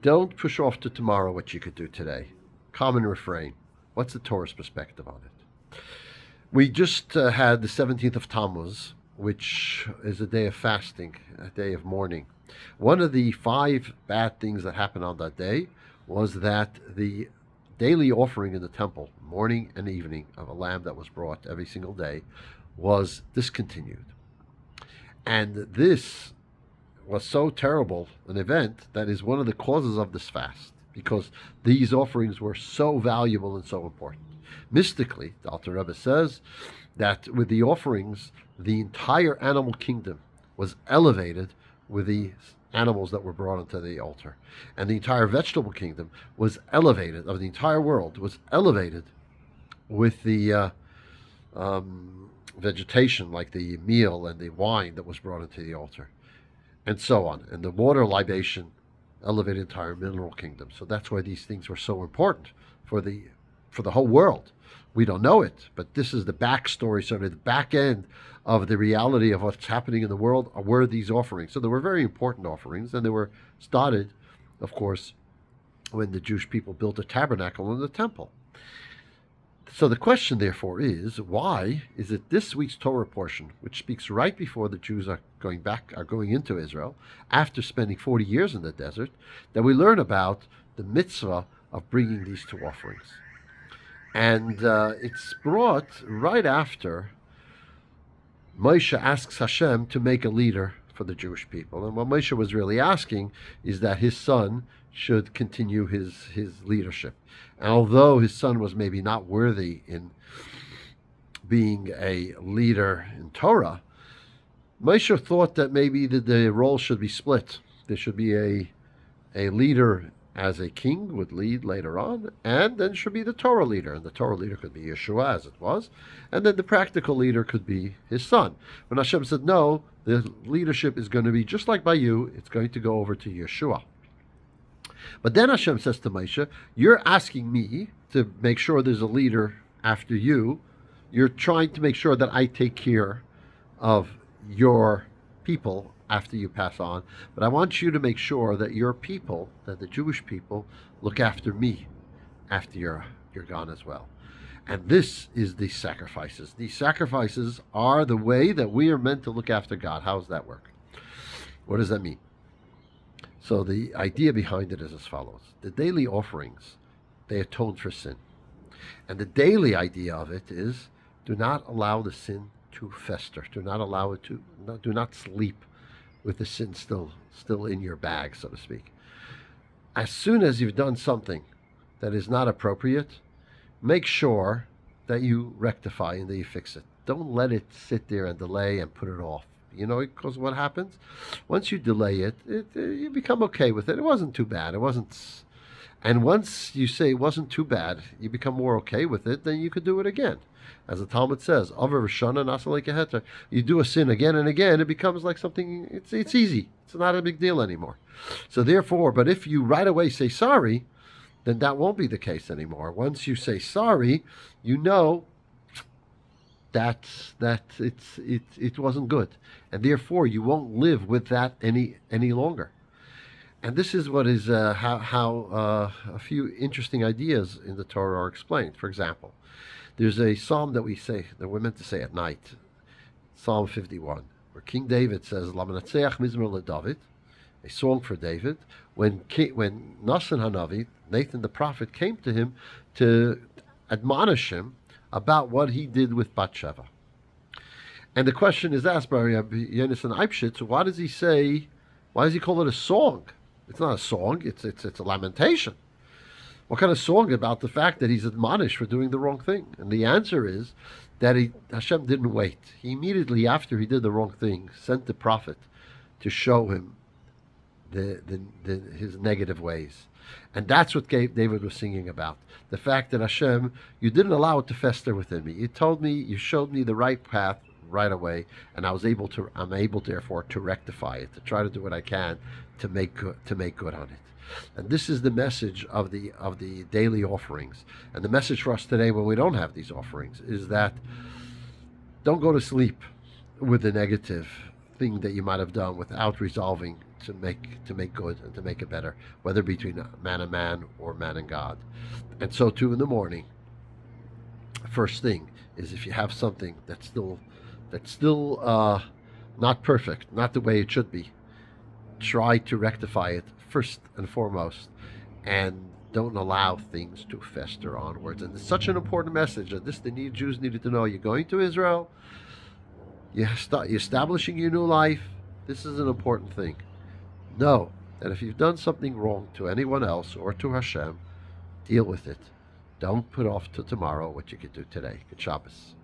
Don't push off to tomorrow what you could do today. Common refrain. What's the Torah's perspective on it? We just had the 17th of Tammuz, which is a day of fasting, a day of mourning. One of the 5 bad things that happened on that day was that the daily offering in the temple, morning and evening, of a lamb that was brought every single day, was discontinued. And this was so terrible an event that is one of the causes of this fast, because these offerings were so valuable and so important. Mystically, the Alter Rebbe says that with the offerings, the entire animal kingdom was elevated with the animals that were brought into the altar. And the entire vegetable kingdom was elevated, of the entire world, was elevated with the vegetation, like the meal and the wine that was brought into the altar, and so on. And the water libation elevated the entire mineral kingdom. So that's why these things were so important for the whole world. We don't know it, but this is the backstory, sort of the back end of the reality of what's happening in the world were these offerings. So they were very important offerings, and they were started, of course, when the Jewish people built a tabernacle and the temple. So the question, therefore, is why is it this week's Torah portion, which speaks right before the Jews are going into Israel, after spending 40 years in the desert, that we learn about the mitzvah of bringing these 2 offerings? And it's brought right after Moshe asks Hashem to make a leader for the Jewish people. And what Moshe was really asking is that his son should continue his leadership. And although his son was maybe not worthy in being a leader in Torah, Moshe thought that maybe the role should be split. There should be a leader as a king would lead later on, and then should be the Torah leader. And the Torah leader could be Yeshua, as it was, and then the practical leader could be his son. When Hashem said, no, the leadership is going to be just like by you, it's going to go over to Yeshua. But then Hashem says to Moshe, you're asking me to make sure there's a leader after you. You're trying to make sure that I take care of your people after you pass on, but I want you to make sure that your people, that the Jewish people, look after me after you're gone as well. And this is the sacrifices. These sacrifices are the way that we are meant to look after God. How does that work? What does that mean? So the idea behind it is as follows. The daily offerings, they atone for sin. And the daily idea of it is, do not allow the sin to fester. Do not sleep with the sin still in your bag, so to speak. As soon as you've done something that is not appropriate, make sure that you rectify and that you fix it. Don't let it sit there and delay and put it off. Because what happens? Once you delay it, you become okay with it. It wasn't too bad. And once you say it wasn't too bad, you become more okay with it, then you could do it again. As the Talmud says, you do a sin again and again, it becomes like something, it's easy. It's not a big deal anymore. So therefore, but if you right away say sorry, then that won't be the case anymore. Once you say sorry, you know that it wasn't good. And therefore, you won't live with that any longer. And this is what is how a few interesting ideas in the Torah are explained. For example, there's a psalm that we're meant to say at night, Psalm 51, where King David says, "Lamanatzeach Mizmor LeDavid," a song for David, when Nathan Hanavi, Nathan the prophet, came to him to admonish him about what he did with Bathsheba. And the question is asked by Yonasan Eibschitz, why does he call it a song? It's not a song, it's a lamentation. What kind of song about the fact that he's admonished for doing the wrong thing? And the answer is that Hashem didn't wait. He immediately after he did the wrong thing sent the prophet to show him his negative ways. And that's what David was singing about. The fact that Hashem, you didn't allow it to fester within me. You showed me the right path right away, and I'm able therefore to rectify it, to try to do what I can to make good on it. And this is the message of the daily offerings. And the message for us today when we don't have these offerings is that don't go to sleep with the negative thing that you might have done without resolving to make good and to make it better, whether between man or man and God. And so too in the morning, first thing is, if you have something that's still not perfect, not the way it should be, try to rectify it first and foremost, and don't allow things to fester onwards. And it's such an important message that Jews needed to know. You're going to Israel, you're establishing your new life. This is an important thing. Know that if you've done something wrong to anyone else or to Hashem, deal with it. Don't put off to tomorrow what you could do today. Good Shabbos.